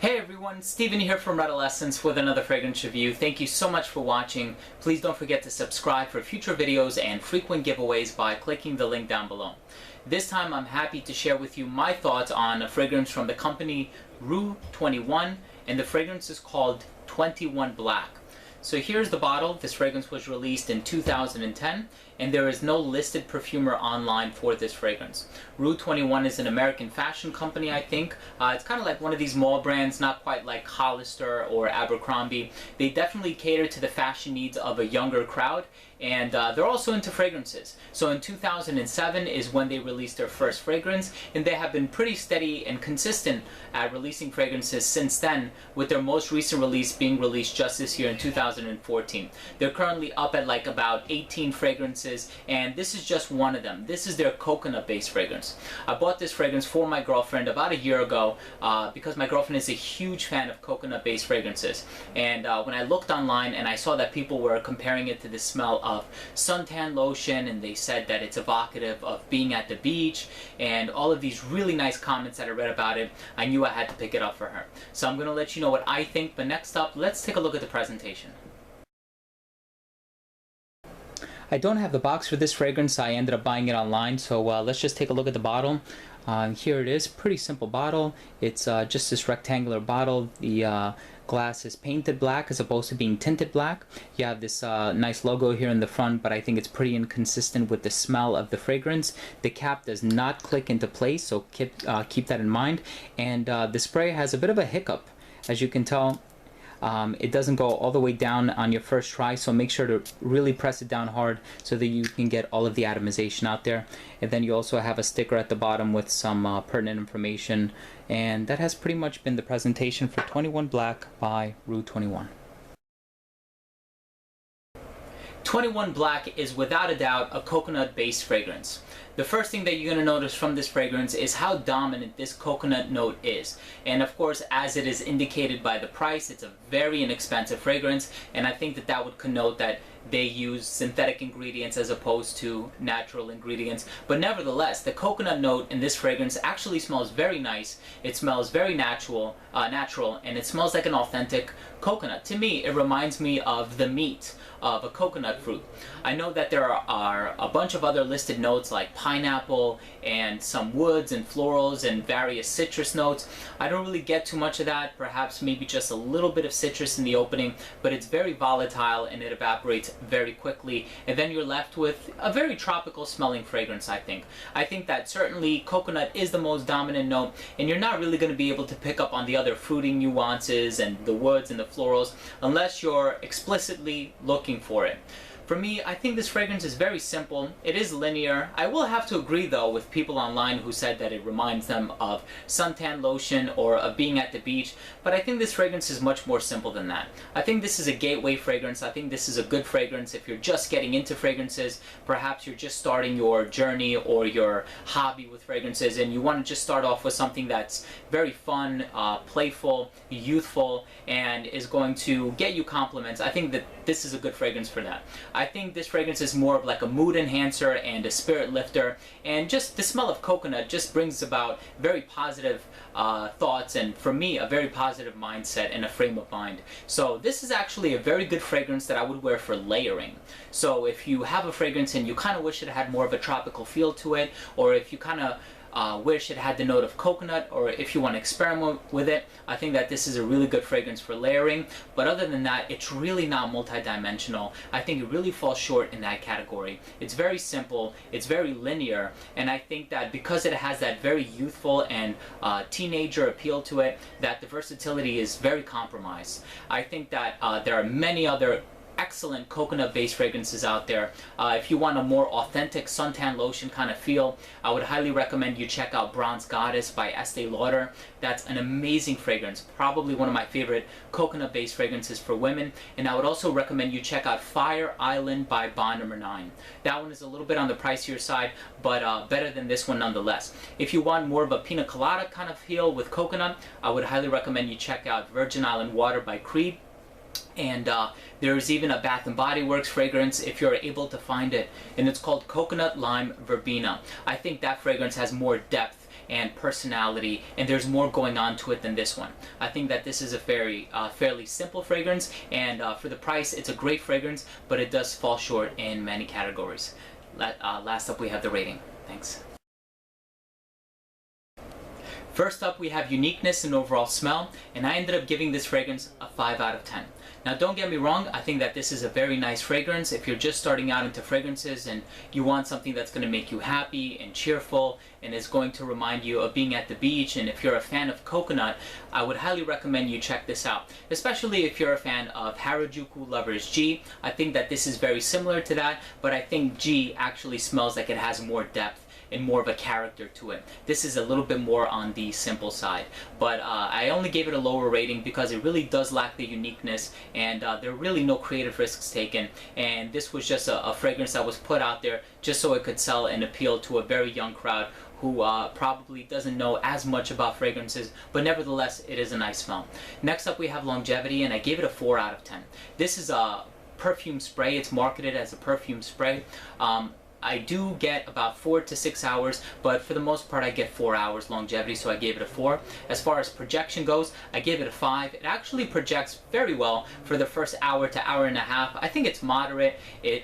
Hey everyone, Steven here from Redolescence with another fragrance review. Thank you so much for watching. Please don't forget to subscribe for future videos and frequent giveaways by clicking the link down below. This time I'm happy to share with you my thoughts on a fragrance from the company rue21, and the fragrance is called Twentyone Black. So here's the bottle. This fragrance was released in 2010, and there is no listed perfumer online for this fragrance. rue21 is an American fashion company, I think. It's kind of like one of these mall brands, not quite like Hollister or Abercrombie. They definitely cater to the fashion needs of a younger crowd, and they're also into fragrances. So in 2007 is when they released their first fragrance, and they have been pretty steady and consistent at releasing fragrances since then, with their most recent release being released just this year in 2014. They're currently up at like about 18 fragrances, and this is just one of them. This is their coconut-based fragrance. I bought this fragrance for my girlfriend about a year ago because my girlfriend is a huge fan of coconut-based fragrances. And when I looked online and I saw that people were comparing it to the smell of suntan lotion, and they said that it's evocative of being at the beach, and all of these really nice comments that I read about it, I knew I had to pick it up for her. So I'm going to let you know what I think, but next up, let's take a look at the presentation. I don't have the box for this fragrance. I ended up buying it online, so let's just take a look at the bottle. Here it is, pretty simple bottle. It's just this rectangular bottle. The glass is painted black as opposed to being tinted black. You have this nice logo here in the front, but I think it's pretty inconsistent with the smell of the fragrance. The cap does not click into place, so keep that in mind. And the spray has a bit of a hiccup. As you can tell, it doesn't go all the way down on your first try, so make sure to really press it down hard so that you can get all of the atomization out there. And then you also have a sticker at the bottom with some pertinent information, and that has pretty much been the presentation for Twentyone Black by rue21. Twentyone Black is without a doubt a coconut-based fragrance. The first thing that you're going to notice from this fragrance is how dominant this coconut note is. And of course, as it is indicated by the price, it's a very inexpensive fragrance, and I think that that would connote that they use synthetic ingredients as opposed to natural ingredients. But nevertheless, the coconut note in this fragrance actually smells very nice. It smells very natural, and it smells like an authentic coconut. To me, it reminds me of the meat of a coconut fruit. I know that there are a bunch of other listed notes like pineapple and some woods and florals and various citrus notes. I don't really get too much of that, perhaps maybe just a little bit of citrus in the opening, but it's very volatile and it evaporates very quickly, and then you're left with a very tropical smelling fragrance, I think. I think that certainly coconut is the most dominant note, and you're not really going to be able to pick up on the other fruity nuances and the woods and the florals unless you're explicitly looking for it. For me, I think this fragrance is very simple. It is linear. I will have to agree though with people online who said that it reminds them of suntan lotion or of being at the beach, but I think this fragrance is much more simple than that. I think this is a gateway fragrance. I think this is a good fragrance if you're just getting into fragrances. Perhaps you're just starting your journey or your hobby with fragrances, and you want to just start off with something that's very fun, playful, youthful, and is going to get you compliments. I think that this is a good fragrance for that. I think this fragrance is more of like a mood enhancer and a spirit lifter, and just the smell of coconut just brings about very positive thoughts, and for me a very positive mindset and a frame of mind. So this is actually a very good fragrance that I would wear for layering. So if you have a fragrance and you kind of wish it had more of a tropical feel to it, or if you kind of wish it had the note of coconut, or if you want to experiment with it, I think that this is a really good fragrance for layering. But other than that, it's really not multi-dimensional. I think it really falls short in that category. It's very simple, it's very linear, and I think that because it has that very youthful and teenager appeal to it, that the versatility is very compromised. I think that there are many other excellent coconut-based fragrances out there. If you want a more authentic suntan lotion kind of feel, I would highly recommend you check out Bronze Goddess by Estee Lauder. That's an amazing fragrance, probably one of my favorite coconut-based fragrances for women. And I would also recommend you check out Fire Island by Bond No. 9. That one is a little bit on the pricier side, but better than this one nonetheless. If you want more of a pina colada kind of feel with coconut, I would highly recommend you check out Virgin Island Water by Creed. And there's even a Bath & Body Works fragrance if you're able to find it, and it's called Coconut Lime Verbena. I think that fragrance has more depth and personality, and there's more going on to it than this one. I think that this is a very fairly simple fragrance, and for the price it's a great fragrance, but it does fall short in many categories. Last up we have the rating. Thanks. First up we have uniqueness and overall smell, and I ended up giving this fragrance a 5 out of 10. Now don't get me wrong, I think that this is a very nice fragrance if you're just starting out into fragrances and you want something that's going to make you happy and cheerful and is going to remind you of being at the beach, and if you're a fan of coconut, I would highly recommend you check this out. Especially if you're a fan of Harajuku Lovers G. I think that this is very similar to that, but I think G actually smells like it has more depth and more of a character to it. This is a little bit more on the simple side, but I only gave it a lower rating because it really does lack the uniqueness, and there are really no creative risks taken, and this was just a fragrance that was put out there just so it could sell and appeal to a very young crowd who probably doesn't know as much about fragrances, but nevertheless it is a nice smell. Next up we have longevity, and I gave it a 4 out of 10. This is a perfume spray. It's marketed as a perfume spray. I do get about 4 to 6 hours, but for the most part I get 4 hours longevity, so I gave it a 4. As far as projection goes, I gave it a 5. It actually projects very well for the first hour to hour and a half. I think it's moderate. It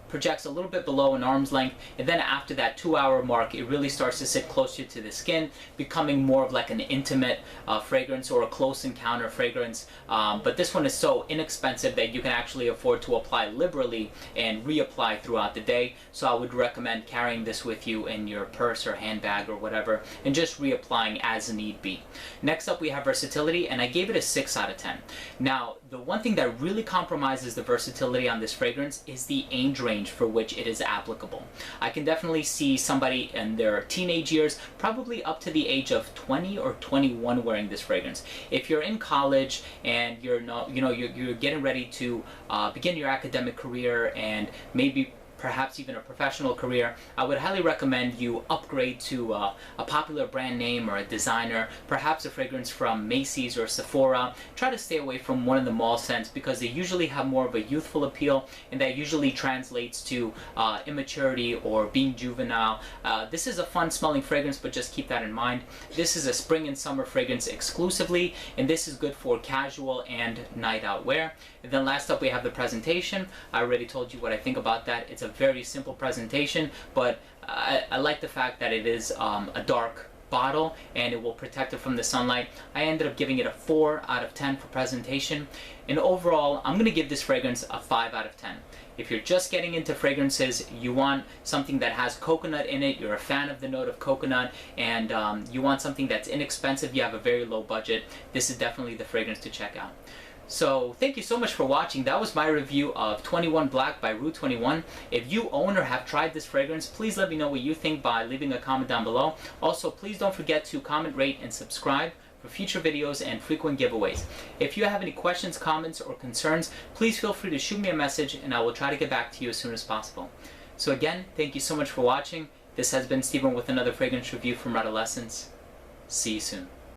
projects a little bit below an arm's length, and then after that 2-hour mark it really starts to sit closer to the skin, becoming more of like an intimate fragrance or a close encounter fragrance. But this one is so inexpensive that you can actually afford to apply liberally and reapply throughout the day, so I would recommend carrying this with you in your purse or handbag or whatever and just reapplying as need be. Next up we have versatility, and I gave it a 6 out of 10. Now the one thing that really compromises the versatility on this fragrance is the age range for which it is applicable. I can definitely see somebody in their teenage years, probably up to the age of 20 or 21, wearing this fragrance. If you're in college and you're getting ready to begin your academic career and maybe perhaps even a professional career, I would highly recommend you upgrade to a popular brand name or a designer, perhaps a fragrance from Macy's or Sephora. Try to stay away from one of the mall scents because they usually have more of a youthful appeal, and that usually translates to immaturity or being juvenile. This is a fun smelling fragrance, but just keep that in mind. This is a spring and summer fragrance exclusively, and this is good for casual and night out wear. And then last up we have the presentation. I already told you what I think about that. It's a very simple presentation, but I like the fact that it is a dark bottle and it will protect it from the sunlight. I ended up giving it a 4 out of 10 for presentation, and overall I'm going to give this fragrance a 5 out of 10. If you're just getting into fragrances, you want something that has coconut in it, you're a fan of the note of coconut, and you want something that's inexpensive, you have a very low budget, this is definitely the fragrance to check out. So thank you so much for watching. That was my review of 21 Black by rue21. If you own or have tried this fragrance, please let me know what you think by leaving a comment down below. Also, please don't forget to comment, rate, and subscribe for future videos and frequent giveaways. If you have any questions, comments, or concerns, please feel free to shoot me a message and I will try to get back to you as soon as possible. So again, thank you so much for watching. This has been Steven with another fragrance review from Adolescence. See you soon.